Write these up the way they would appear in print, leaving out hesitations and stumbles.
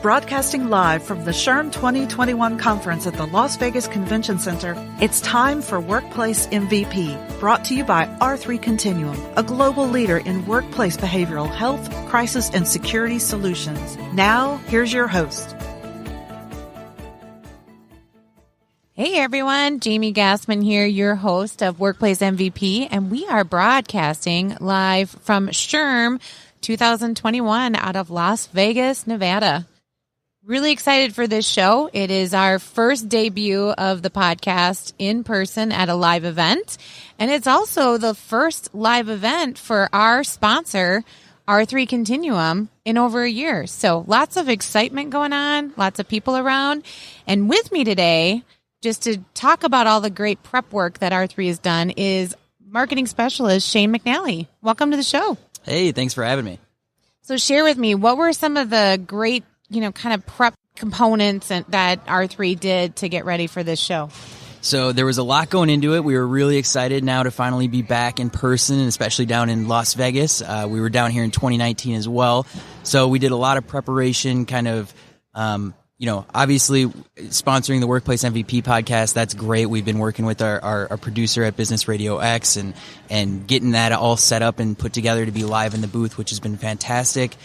broadcasting live from the SHRM 2021 conference at the Las Vegas Convention Center. It's time for Workplace MVP, brought to you by R3 Continuum, a global leader in workplace behavioral health, crisis, and security solutions. Now, here's your host. Hey everyone, Jamie Gassmann here, your host of Workplace MVP, and we are broadcasting live from SHRM 2021 out of Las Vegas, Nevada. Really excited for this show. It is our first debut of the podcast in person at a live event. And it's also the first live event for our sponsor, R3 Continuum, in over a year. So lots of excitement going on, lots of people around. And with me today, just to talk about all the great prep work that R3 has done, is marketing specialist Shane McNally. Welcome to the show. Hey, thanks for having me. So share with me, what were some of the great kind of prep components that R3 did to get ready for this show? So there was a lot going into it. We were really excited now to finally be back in person, and especially down in Las Vegas. We were down here in 2019 as well. So we did a lot of preparation, kind of, obviously sponsoring the Workplace MVP podcast. That's great. We've been working with our producer at Business RadioX and getting that all set up and put together to be live in the booth, which has been fantastic.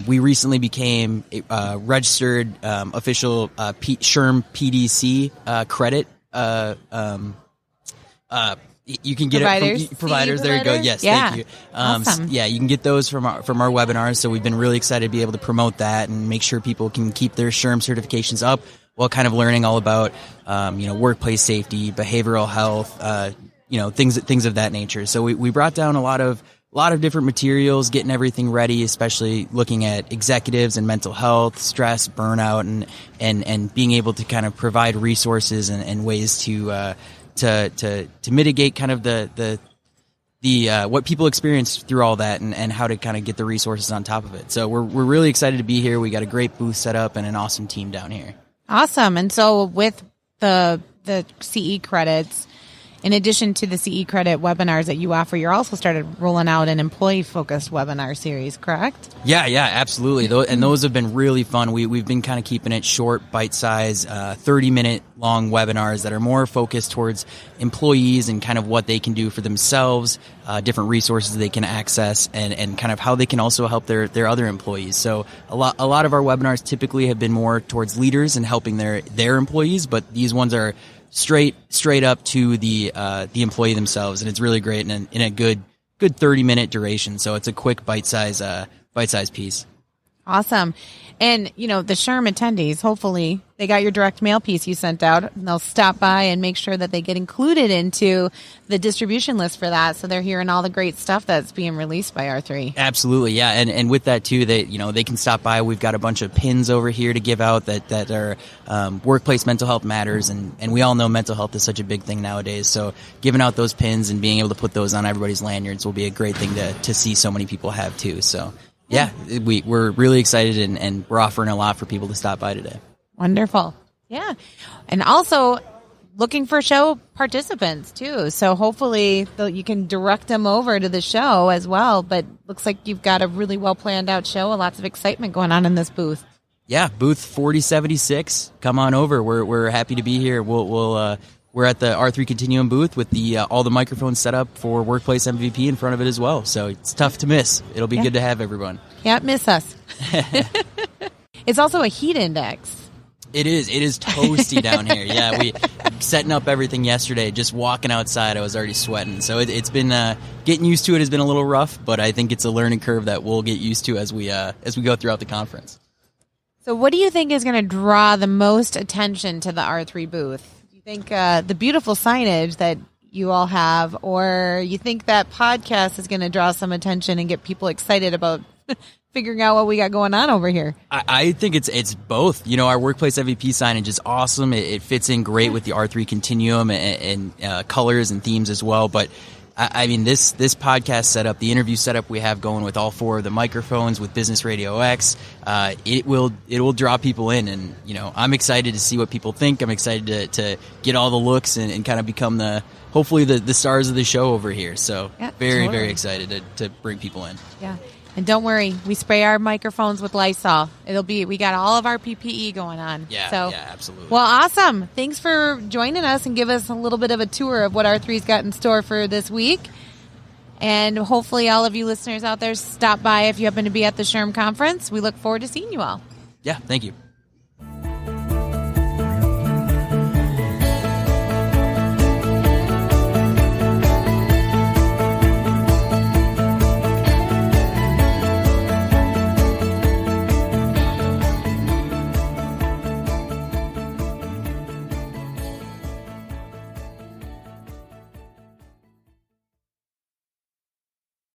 We recently became registered official SHRM PDC credit. You can get providers. it from providers. There you go. Yes, yeah. Thank you. Awesome. You can get those from our webinars. So we've been really excited to be able to promote that and make sure people can keep their SHRM certifications up while kind of learning all about workplace safety, behavioral health, things of that nature. So we brought down a lot of different materials, getting everything ready, especially looking at executives and mental health, stress, burnout, and being able to kind of provide resources and ways to mitigate kind of the what people experience through all that and how to kind of get the resources on top of it. So we're really excited to be here. We got a great booth set up and an awesome team down here. Awesome. And so with the CE credits, in addition to the CE credit webinars that you offer, you're also started rolling out an employee-focused webinar series, correct? Yeah, absolutely. And those have been really fun. We've been kind of keeping it short, bite-sized, 30-minute long webinars that are more focused towards employees and kind of what they can do for themselves, different resources they can access, and kind of how they can also help their other employees. So a lot of our webinars typically have been more towards leaders and helping their employees, but these ones are straight up to the employee themselves, and it's really great in a good 30-minute duration. So it's a quick bite-size piece. Awesome. And the SHRM attendees, hopefully they got your direct mail piece you sent out, and they'll stop by and make sure that they get included into the distribution list for that, so they're hearing all the great stuff that's being released by R3. Absolutely, yeah. And with that too, they can stop by. We've got a bunch of pins over here to give out that are workplace mental health matters, and we all know mental health is such a big thing nowadays. So giving out those pins and being able to put those on everybody's lanyards will be a great thing to see so many people have too. So yeah, we're really excited and we're offering a lot for people to stop by today. Wonderful. Yeah. And also looking for show participants too. So hopefully you can direct them over to the show as well. But looks like you've got a really well planned out show. Lots of excitement going on in this booth. Yeah. Booth 4076. Come on over. We're happy to be here. We're at the R3 Continuum booth with all the microphones set up for Workplace MVP in front of it as well. So it's tough to miss. It'll be good to have everyone. Can't miss us. It's also a heat index. It is toasty down here. Yeah, we setting up everything yesterday. Just walking outside, I was already sweating. So it's been getting used to it has been a little rough, but I think it's a learning curve that we'll get used to as we go throughout the conference. So, what do you think is going to draw the most attention to the R3 booth? Do you think the beautiful signage that you all have, or you think that podcast is going to draw some attention and get people excited about figuring out what we got going on over here? I think it's both. Our Workplace MVP signage is awesome. It fits in great with the R3 Continuum and colors and themes as well. But I mean, this podcast setup, the interview setup we have going with all 4 of the microphones with Business RadioX, it will draw people in, and I'm excited to see what people think. I'm excited to get all the looks and kind of become hopefully the stars of the show over here. So very excited to bring people in. Yeah. And don't worry, we spray our microphones with Lysol. We got all of our PPE going on. Yeah, absolutely. Well, awesome. Thanks for joining us and give us a little bit of a tour of what R3's got in store for this week. And hopefully all of you listeners out there stop by if you happen to be at the SHRM conference. We look forward to seeing you all. Yeah, thank you.